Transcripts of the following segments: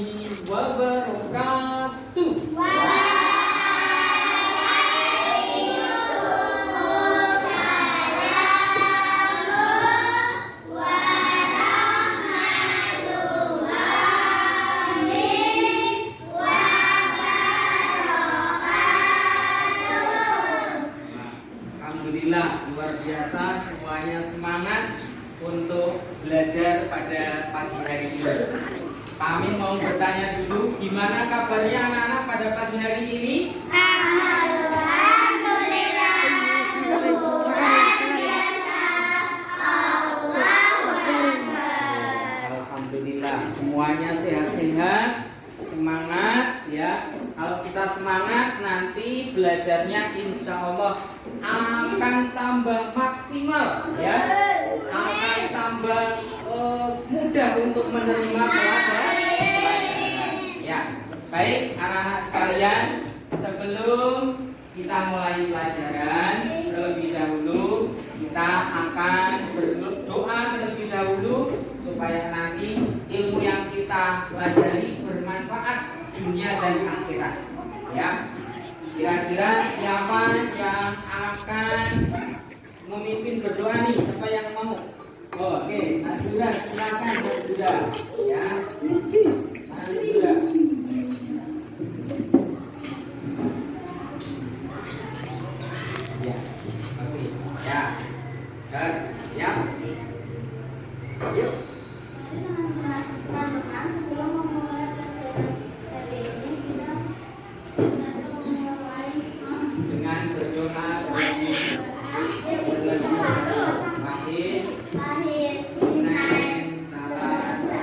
warahmatullahi wabarakatuh. Alhamdulillah, luar biasa, semuanya semangat untuk belajar pada pagi hari ini. Kami mau bertanya dulu, gimana kabarnya anak-anak pada pagi hari ini? Alhamdulillah, luar biasa. Allahu Akbar. Alhamdulillah, semuanya sehat-sehat, semangat ya. Kalau kita semangat, nanti belajarnya insya Allah akan tambah maksimal ya, akan tambah mudah untuk menerima pelajaran ya. Baik anak-anak sekalian, sebelum kita mulai pelajaran, terlebih dahulu kita akan berdoa terlebih dahulu supaya nanti ilmu yang kita pelajari bermanfaat dunia dan akhirat ya. Kira-kira siapa yang akan memimpin berdoa nih? Siapa yang mau? Oke, Nasura, silakan Nasura ya. Nasura. Ya, oke. Ya. Guys, ya. Yuk. Teman-teman, sebelum memulai pelajaran hari ini, kita Dengan berdoa masih Senin Salasa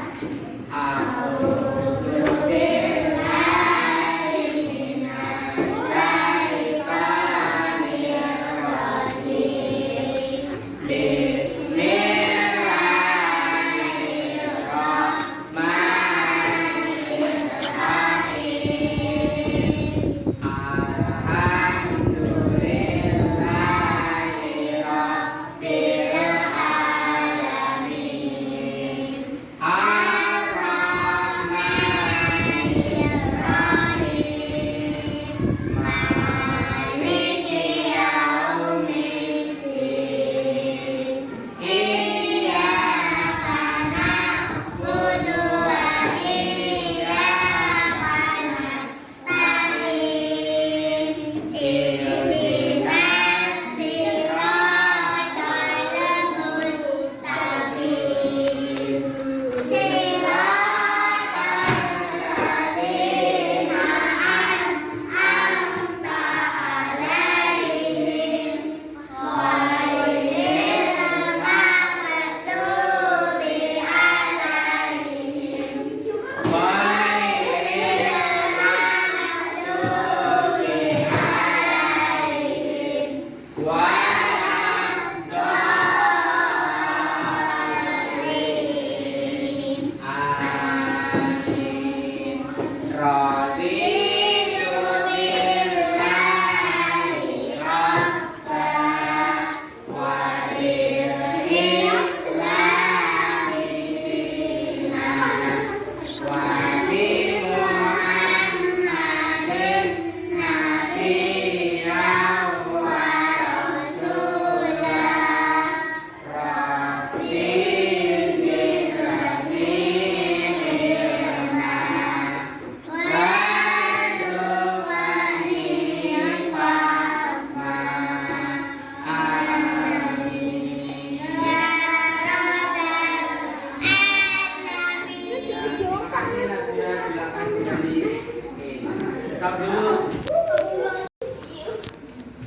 stop dulu.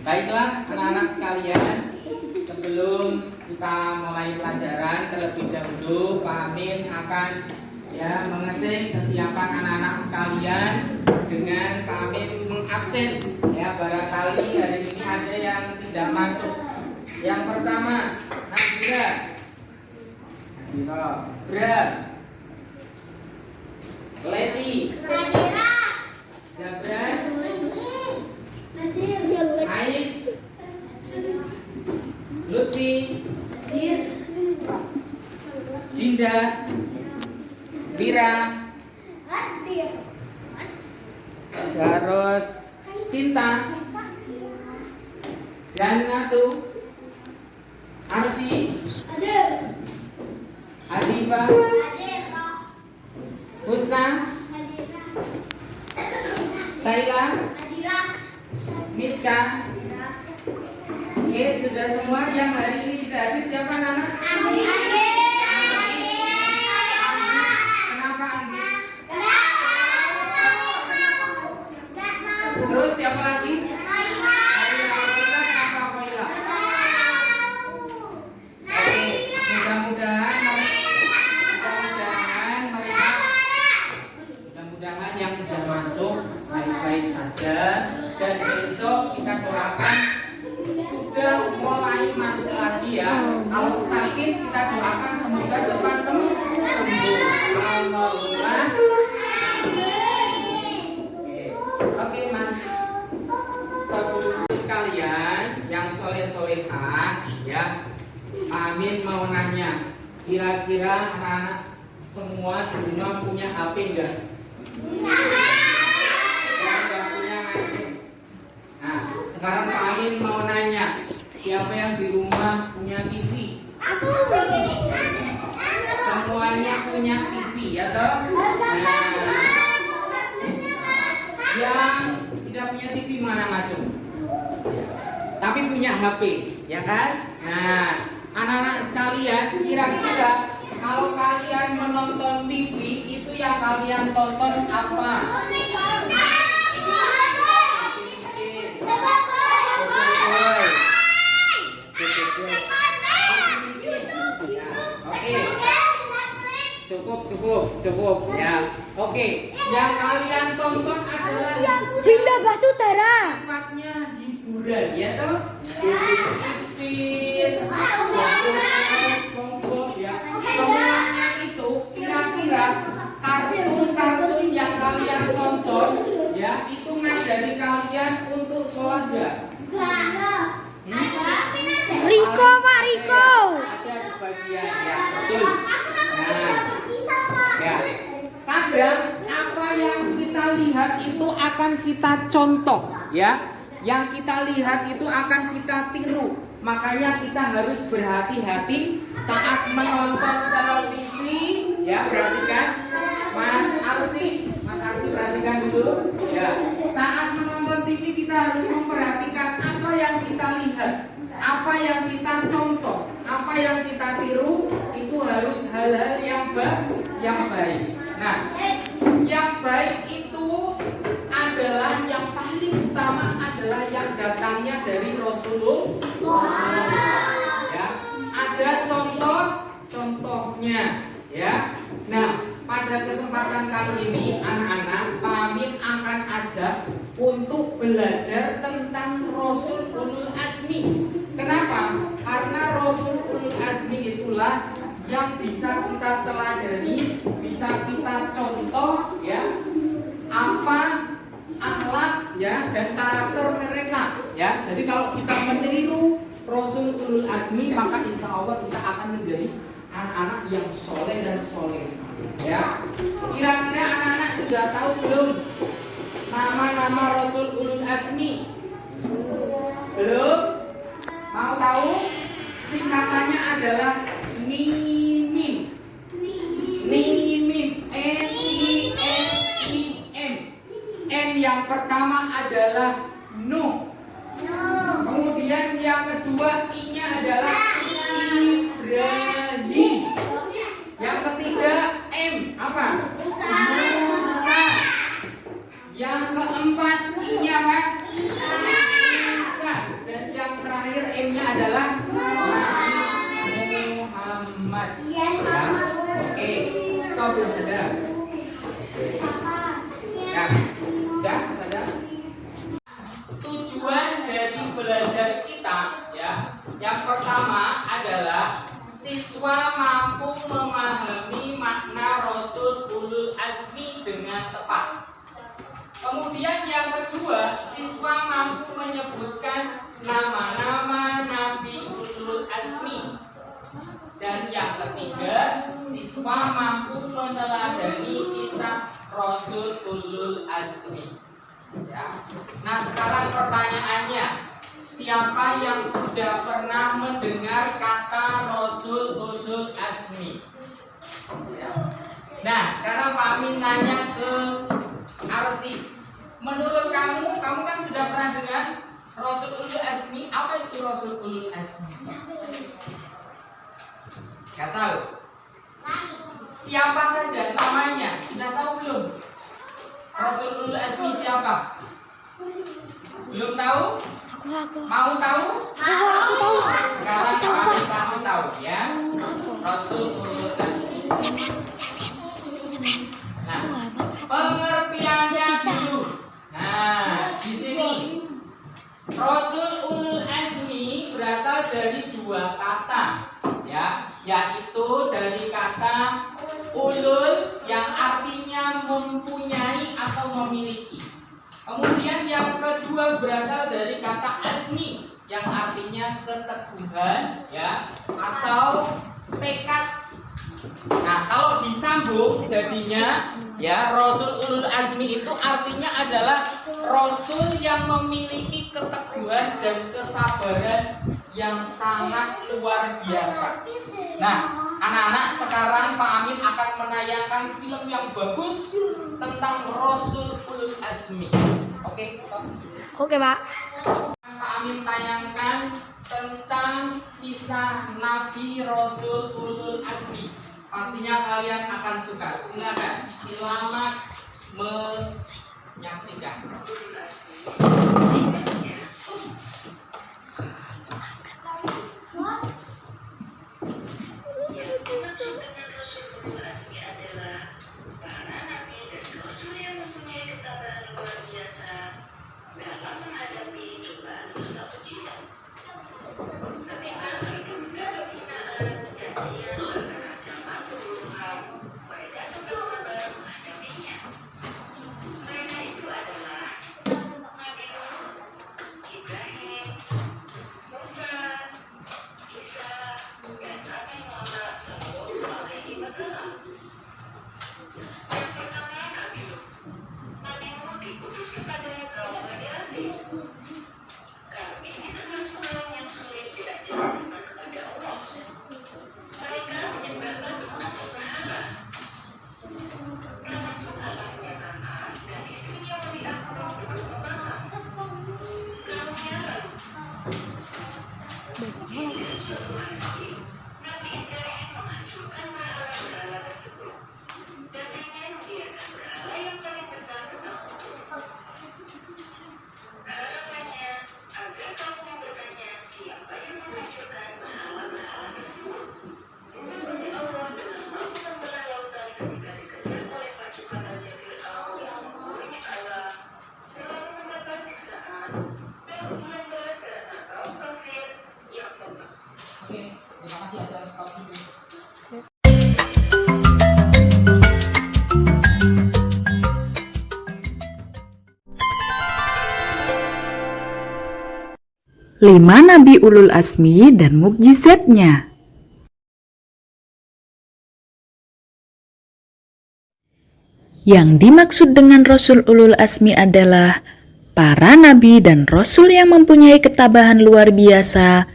Baiklah anak-anak sekalian, sebelum kita mulai pelajaran terlebih dahulu Pak Amin akan mengecek kesiapan anak-anak sekalian dengan Pak Amin mengabsen ya, barangkali hari ini ada yang tidak masuk. Yang pertama Nasira, Bra, Leti, Zabran, Ais, Lutfi, Dinda, Vira, Terus Cinta, Jannatu, Arsi, Adifa, Husna, Saila, Miska. Oke, sudah semua yang hari ini tidak hadir. Siapa nama? Kenapa Andi? Terus siapa lagi? Kenapa Koila? Oke, mudah-mudahan yang sudah masuk baik-baik saja, dan besok kita doakan sudah mulai masuk lagi ya. Kalau sakit kita doakan semoga cepat sembuh. Alhamdulillah. Oke Mas, stop dulu sekalian yang soleh-solehah ya. Amin mau nanya, kira-kira anak-anak semua di rumah punya HP enggak? Yang enggak punya ngacung. Nah, sekarang Pak Amin mau nanya, siapa yang di rumah punya TV? Semuanya punya TV ya toh? Nah, yang tidak punya TV mana ngacung? Tapi punya HP, ya kan? Nah, anak-anak sekalian, kira-kira kalau kalian menonton TV itu yang kalian tonton apa? Cukup ya. Oke, yang kalian tonton adalah Bunda Basudara. sifatnya hiburan ya toh? Tipis, SpongeBob ya. Semuanya itu kira-kira kartun-kartun yang kalian tonton ya, itu ngajari kalian untuk sholat ya? Riko, Pak Riko. Ada sebagian ya, betul. Nah, ya. Kadang apa yang kita lihat itu akan kita contoh ya. Yang kita lihat itu akan kita tiru. Makanya kita harus berhati-hati saat menonton televisi ya. Perhatikan Mas Arsi perhatikan dulu ya. Saat menonton TV kita harus memperhatikan apa yang kita lihat, apa yang kita contoh, apa yang kita tiru. Itu harus hal-hal yang baik. Nah, yang baik itu adalah yang paling utama adalah yang datangnya dari Rasulullah. Ya, ada contohnya ya. Nah, pada kesempatan kali ini anak-anak, Pak Amin akan ajak untuk belajar tentang Rasul Ulul Azmi. Kenapa? Karena Rasul Ulul Azmi itulah yang bisa kita teladani, bisa kita contoh ya, apa akhlak ya dan karakter mereka ya. Jadi kalau kita meniru Rasul Ulul Azmi, maka insya Allah kita akan menjadi anak-anak yang soleh dan soleh ya. Kira-kira anak-anak sudah tahu belum nama-nama Rasul Ulul Azmi? Belum? Mau tahu? Singkatannya adalah NIMIM. NIMIM, N-I-M-I-M. N yang pertama adalah Nuh. Kemudian yang kedua I-nya adalah Ibrahim. Yang ketiga M apa? Musa. Yang keempat I-nya apa? Isa. Dan yang terakhir M-nya adalah Muhammad. Oke, stop dulu saudara. Ya, udah saudara. Tujuan dari belajar kita ya, yang pertama adalah siswa mampu memahami makna Rasul Ulul Azmi dengan tepat. Kemudian yang kedua, siswa mampu menyebutkan nama-nama Nabi Ulul Azmi. Dan yang ketiga, siswa mampu meneladani kisah Rasul Ulul Azmi. Ya. Nah, sekarang pertanyaannya, siapa yang sudah pernah mendengar kata Rasul Ulul Azmi? Ya. Nah, sekarang Pak Amin nanya ke Arsi. Menurut kamu kan sudah pernah dengar Rasul Ulul Azmi? Apa itu Rasul Ulul Azmi? Gak tahu. Siapa saja namanya? Sudah tahu belum? Rasul Ulul Azmi siapa? Belum tahu? Mau tahu? Aku tahu. Sekarang kami kasih tahu ya. Rasul Ulul Azmi. Nah, pengertiannya dulu. Nah, di sini Rasul Ulul Azmi berasal dari dua kata, ya, yaitu dari kata ulul yang artinya mempunyai atau memiliki. Kemudian yang kedua berasal dari kata azmi yang artinya keteguhan, ya, atau tekad. Nah, kalau disambung jadinya ya Rasul Ulul Azmi itu artinya adalah Rasul yang memiliki keteguhan dan kesabaran yang sangat luar biasa. Nah, anak-anak, sekarang Pak Amin akan menayangkan film yang bagus tentang Rasul Ulul Azmi. Oke, stop. Oke, Pak. Pak Amin tayangkan tentang kisah Nabi Rasul Ulul Azmi. Pastinya kalian akan suka. Silakan, selamat menyaksikan. Yang dimaksud dengan Rasul Ulul Azmi adalah para nabi dan rasul yang mempunyai ketabahan luar biasa dalam menghadapi cobaan serta ujian. Ketika mereka mendapat hinaan, cacian, bahkan ancaman pembunuhan, mereka tetap sabar menghadapinya. Mereka itu adalah Nabi Nuh, Ibrahim, Musa, Isa, dan Nabi Muhammad SAW. Yang pertama, Nabi Nuh. Nabi Nuh diutus kepada kaum Bani Hasyim. Kaum ini termasuk kaum yang sulit diajak beriman kepada Allah. Mereka menyembah batu atau berhala. Termasuk anaknya Kan'an dan istrinya Wali'ah pun turut membangkang. Kaumnya lalu. Hingga suatu hari, Nabi Ibrahim menghancurkan berhala-berhala tersebut dan ingin membiarkan berhala yang paling besar tetap utuh. Harapannya agar kaumnya bertanya siapa yang menghancurkan berhala-berhala tersebut. Disambutnya Allah dengan lautan belah lautan ketika dikejar oleh pasukan Raja Fir'aun yang memburinya Allah, selalu mendapat siksaan dan ujian berat karena kaum kafir yang total. Oke, terima kasih atas stop dulu. Lima Nabi Ulul Azmi dan mukjizatnya. Yang dimaksud dengan Rasul Ulul Azmi adalah para nabi dan rasul yang mempunyai ketabahan luar biasa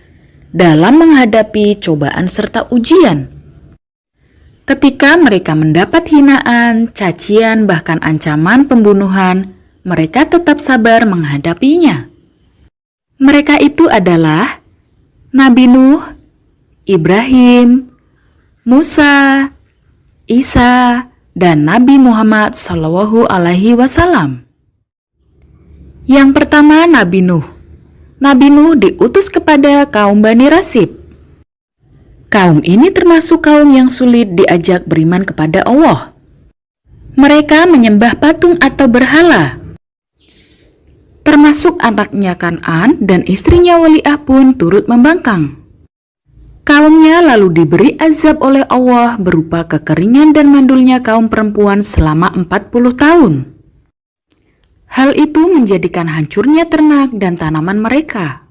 dalam menghadapi cobaan serta ujian. Ketika mereka mendapat hinaan, cacian, bahkan ancaman pembunuhan, mereka tetap sabar menghadapinya. Mereka itu adalah Nabi Nuh, Ibrahim, Musa, Isa, dan Nabi Muhammad SAW. Yang pertama, Nabi Nuh. Nabi Nuh diutus kepada kaum Bani Rasib. Kaum ini termasuk kaum yang sulit diajak beriman kepada Allah. Mereka menyembah patung atau berhala. Termasuk anaknya Kan'an dan istrinya Wali'ah pun turut membangkang. Kaumnya lalu diberi azab oleh Allah berupa kekeringan dan mandulnya kaum perempuan selama 40 tahun. Hal itu menjadikan hancurnya ternak dan tanaman mereka.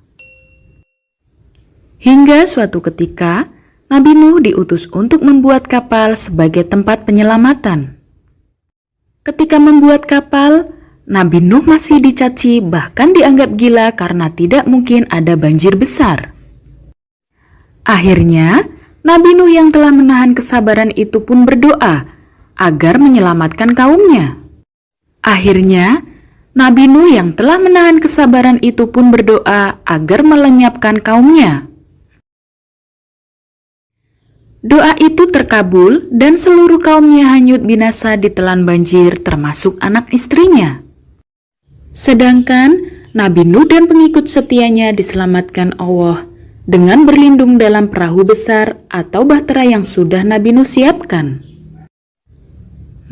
Hingga suatu ketika, Nabi Nuh diutus untuk membuat kapal sebagai tempat penyelamatan. Ketika membuat kapal, Nabi Nuh masih dicaci, bahkan dianggap gila karena tidak mungkin ada banjir besar. Akhirnya, Nabi Nuh yang telah menahan kesabaran itu pun berdoa agar menyelamatkan kaumnya. Akhirnya, Nabi Nuh yang telah menahan kesabaran itu pun berdoa agar melenyapkan kaumnya. Doa itu terkabul dan seluruh kaumnya hanyut binasa ditelan banjir, termasuk anak istrinya. Sedangkan Nabi Nuh dan pengikut setianya diselamatkan Allah dengan berlindung dalam perahu besar atau bahtera yang sudah Nabi Nuh siapkan.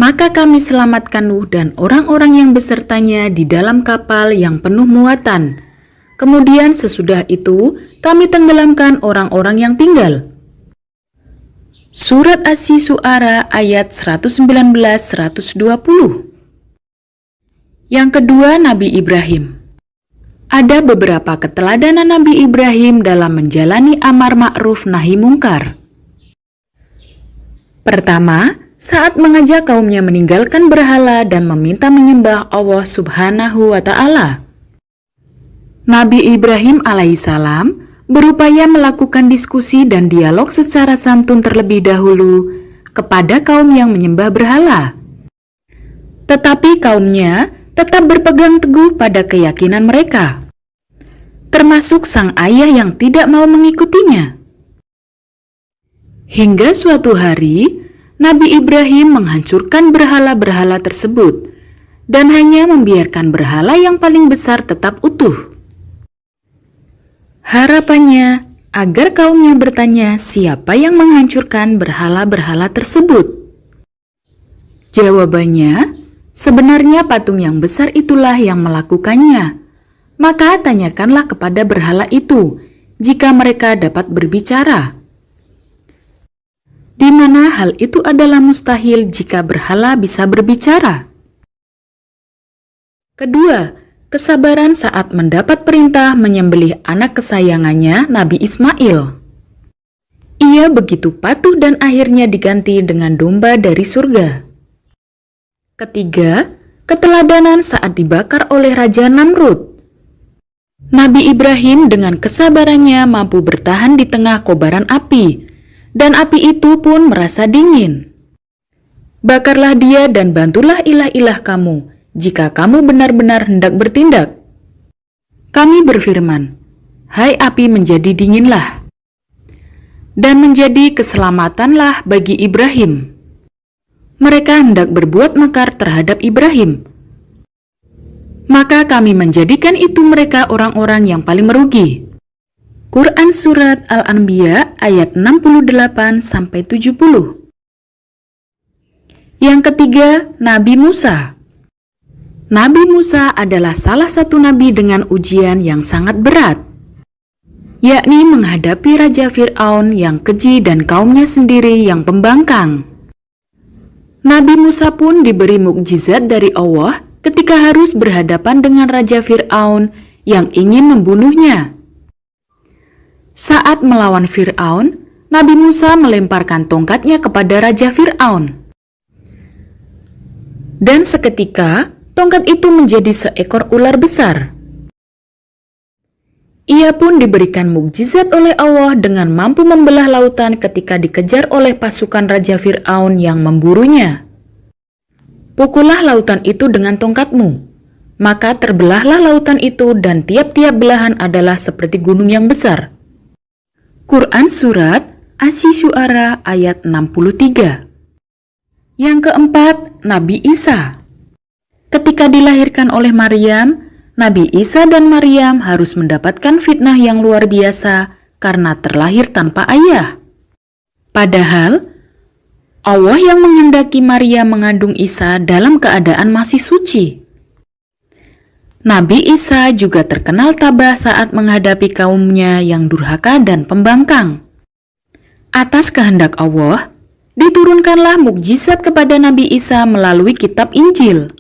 Maka kami selamatkan Nuh dan orang-orang yang besertanya di dalam kapal yang penuh muatan. Kemudian sesudah itu kami tenggelamkan orang-orang yang tinggal. Surat Asy-Syu'ara ayat 119-120. Yang kedua, Nabi Ibrahim. Ada beberapa keteladanan Nabi Ibrahim dalam menjalani amar ma'ruf nahi mungkar. Pertama, saat mengajak kaumnya meninggalkan berhala dan meminta menyembah Allah Subhanahu wa Ta'ala. Nabi Ibrahim alaihissalam berupaya melakukan diskusi dan dialog secara santun terlebih dahulu kepada kaum yang menyembah berhala. Tetapi kaumnya tetap berpegang teguh pada keyakinan mereka, termasuk sang ayah yang tidak mau mengikutinya. Hingga suatu hari, Nabi Ibrahim menghancurkan berhala-berhala tersebut dan hanya membiarkan berhala yang paling besar tetap utuh. Harapannya agar kaumnya bertanya siapa yang menghancurkan berhala-berhala tersebut. Jawabannya, sebenarnya patung yang besar itulah yang melakukannya. Maka tanyakanlah kepada berhala itu jika mereka dapat berbicara. Di mana hal itu adalah mustahil jika berhala bisa berbicara. Kedua, kesabaran saat mendapat perintah menyembelih anak kesayangannya, Nabi Ismail. Ia begitu patuh dan akhirnya diganti dengan domba dari surga. Ketiga, keteladanan saat dibakar oleh Raja Namrud. Nabi Ibrahim dengan kesabarannya mampu bertahan di tengah kobaran api, dan api itu pun merasa dingin. Bakarlah dia dan bantulah ilah-ilah kamu, jika kamu benar-benar hendak bertindak. Kami berfirman, hai api menjadi dinginlah, dan menjadi keselamatanlah bagi Ibrahim. Mereka hendak berbuat makar terhadap Ibrahim. Maka kami menjadikan itu mereka orang-orang yang paling merugi. Quran Surat Al-Anbiya ayat 68-70. Yang ketiga, Nabi Musa. Nabi Musa adalah salah satu nabi dengan ujian yang sangat berat, yakni menghadapi Raja Fir'aun yang keji dan kaumnya sendiri yang pembangkang. Nabi Musa pun diberi mukjizat dari Allah ketika harus berhadapan dengan Raja Fir'aun yang ingin membunuhnya. Saat melawan Fir'aun, Nabi Musa melemparkan tongkatnya kepada Raja Fir'aun. Dan seketika, tongkat itu menjadi seekor ular besar. Ia pun diberikan mukjizat oleh Allah dengan mampu membelah lautan ketika dikejar oleh pasukan Raja Fir'aun yang memburunya. Pukullah lautan itu dengan tongkatmu, maka terbelahlah lautan itu dan tiap-tiap belahan adalah seperti gunung yang besar. Quran Surat Asy-Syu'ara ayat 63. Yang keempat, Nabi Isa. Ketika dilahirkan oleh Maryam, Nabi Isa dan Maryam harus mendapatkan fitnah yang luar biasa karena terlahir tanpa ayah. Padahal, Allah yang menghendaki Maryam mengandung Isa dalam keadaan masih suci. Nabi Isa juga terkenal tabah saat menghadapi kaumnya yang durhaka dan pembangkang. Atas kehendak Allah, diturunkanlah mukjizat kepada Nabi Isa melalui kitab Injil.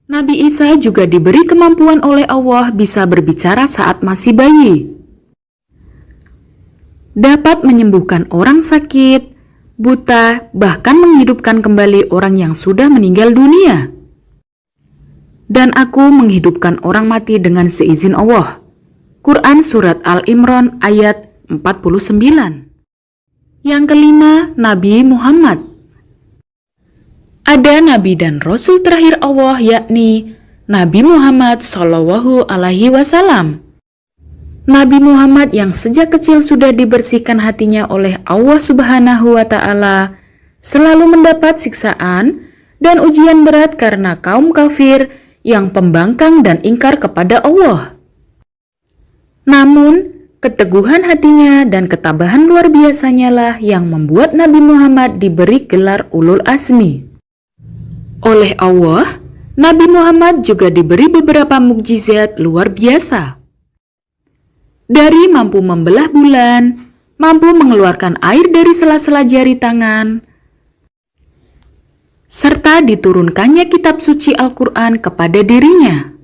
Nabi Isa juga diberi kemampuan oleh Allah bisa berbicara saat masih bayi. Dapat menyembuhkan orang sakit, buta, bahkan menghidupkan kembali orang yang sudah meninggal dunia. dan aku menghidupkan orang mati dengan seizin Allah. Quran Surat Al-Imran ayat 49. Yang kelima, Nabi Muhammad. Ada Nabi dan Rasul terakhir Allah, yakni Nabi Muhammad Shallallahu Alaihi Wasallam. Nabi Muhammad yang sejak kecil sudah dibersihkan hatinya oleh Allah Subhanahu wa Ta'ala, selalu mendapat siksaan dan ujian berat karena kaum kafir yang pembangkang dan ingkar kepada Allah. Namun, keteguhan hatinya dan ketabahan luar biasanya lah yang membuat Nabi Muhammad diberi gelar Ulul Azmi. Oleh Allah, Nabi Muhammad juga diberi beberapa mukjizat luar biasa. Dari mampu membelah bulan, mampu mengeluarkan air dari sela-sela jari tangan, serta diturunkannya kitab suci Al-Quran kepada dirinya.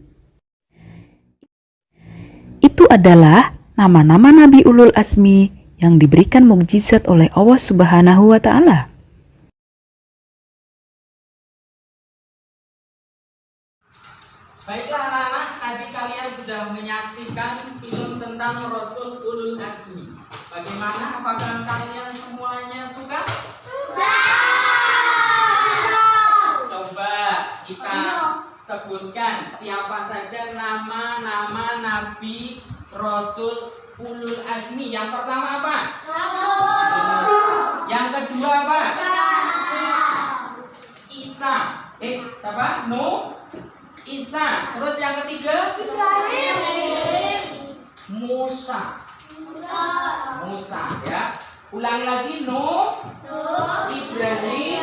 Itu adalah nama-nama Nabi Ulul Azmi yang diberikan mukjizat oleh Allah Subhanahu wa Ta'ala. Baiklah anak-anak, tadi kalian sudah menyaksikan film tentang Rasul Ulul Azmi. Bagaimana? Apakah kalian semuanya suka? Kita sebutkan siapa saja nama-nama Nabi Rasul Ulul Azmi. Yang pertama apa? Yang kedua apa? Isa. Siapa? Isa. Terus yang ketiga? Musa ya. Ulangi lagi. Ibrahim,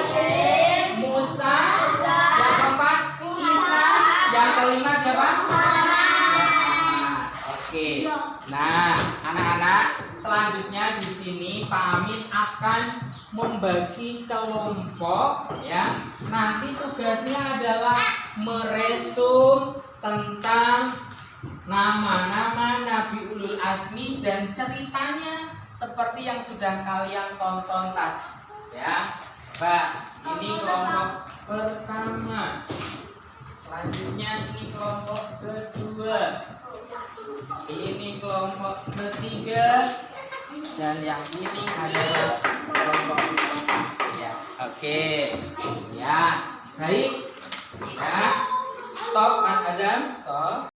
Musa, yang keempat Isa, yang kelima siapa? Oke. Nah, anak-anak, selanjutnya di sini Pak Amin akan membagi kelompok ya. Nanti tugasnya adalah meresum tentang nama-nama Nabi Ulul Azmi dan ceritanya seperti yang sudah kalian tonton tadi ya. Ini kelompok pertama. Selanjutnya ini kelompok kedua. Ini kelompok ketiga. Dan yang ini adalah kelompok ya. Oke. Ya, baik. Ya. Stop Mas Adam, stop.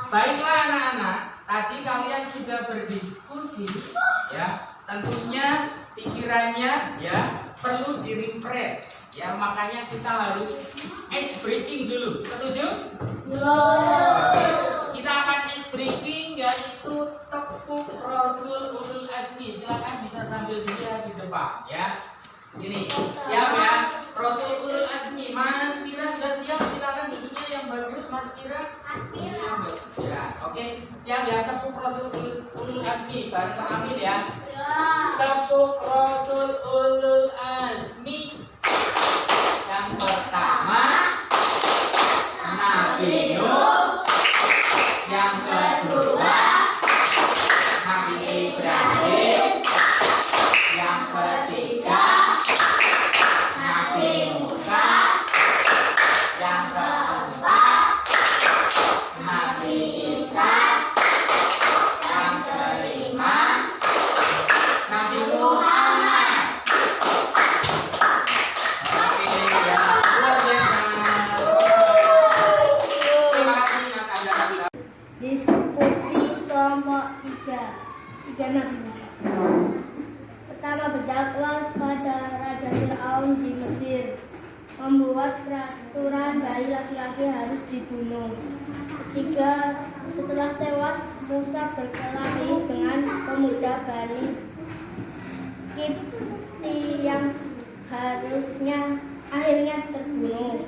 Baiklah anak-anak, tadi kalian sudah berdiskusi ya, tentunya pikirannya ya perlu di-refresh ya, makanya kita harus ice breaking dulu. Setuju? Kita akan ice breaking yaitu tepuk Rasul Ulul Azmi. Silakan bisa sambil dilihat di depan ya. Ini siap ya, Rasul Ulul Azmi. Azmi. Bareng Pak Amin ya. Tepuk Rasul Ulul Azmi. Yang pertama Nabi Nuh, yang kedua Nabi Ibrahim, yang ketiga Nabi Musa, yang keempat Nabi Isa, yang kelima Nabi Muhammad. Oke ya, luar biasa. Terima kasih Mas Anda. Diskusi kelompok 3 Nabi Musa. Pertama, berdakwah pada Raja Fir'aun di Mesir, membuat peraturan bayi laki-laki harus dibunuh. Ketiga, setelah tewas Musa berkelahi dengan pemuda Bani Kipti yang akhirnya terbunuh.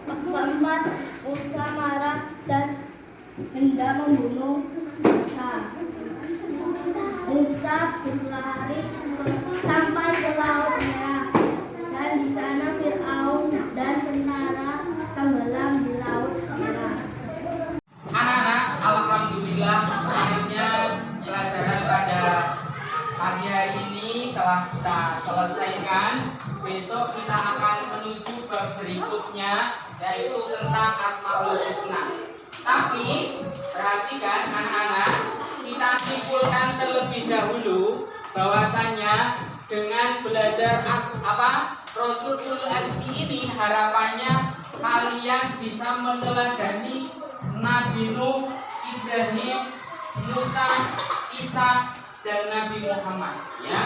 Keempat, Musa marah dan hendak membunuh Musa. Musa berlari sampai ke Laut Merah, dan di sana Fir'aun dan tentara tenggelam di Laut Merah. Anak-anak, alhamdulillah akhirnya pelajaran pada pagi hari ini telah kita selesaikan. Besok kita akan menuju bab berikutnya, yaitu tentang Asmaul Husna. Tapi perhatikan anak-anak, kita simpulkan terlebih dahulu bahwasanya dengan belajar Rasul Ulul Azmi ini harapannya kalian bisa meneladani Nabi Nuh, Ibrahim, Musa, Isa, dan Nabi Muhammad ya.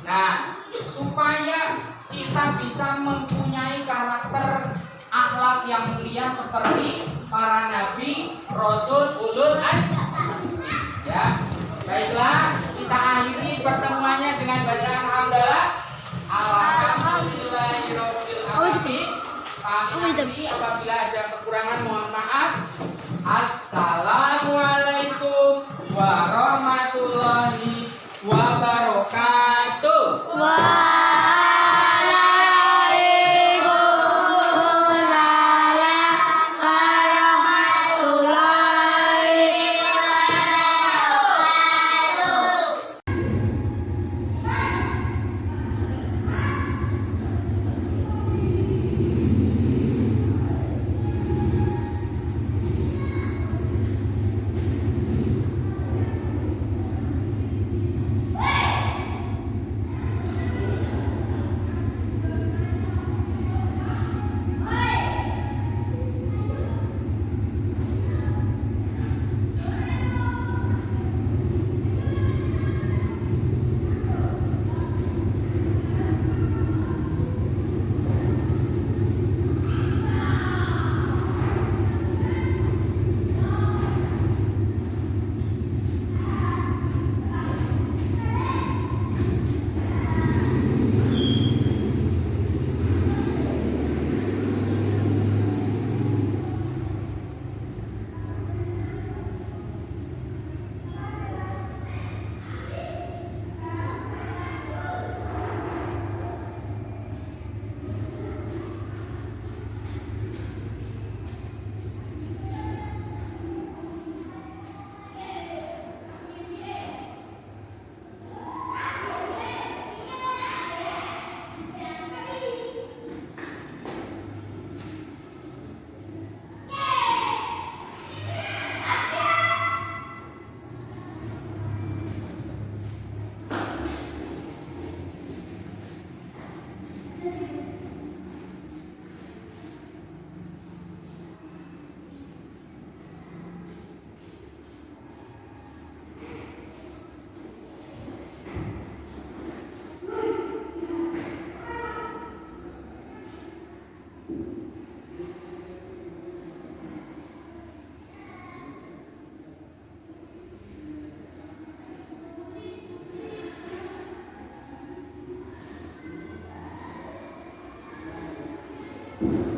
Nah, supaya kita bisa mempunyai karakter akhlak yang mulia seperti para nabi, rasul, ulul azmi ya. Baiklah, kita akhiri pertemuannya dengan bacaan hamdalah. Alhamdulillahirabbil alamin. Apabila ada kekurangan mohon maaf. Assalamualaikum warahmatullahi wabarakatuh. Thank you.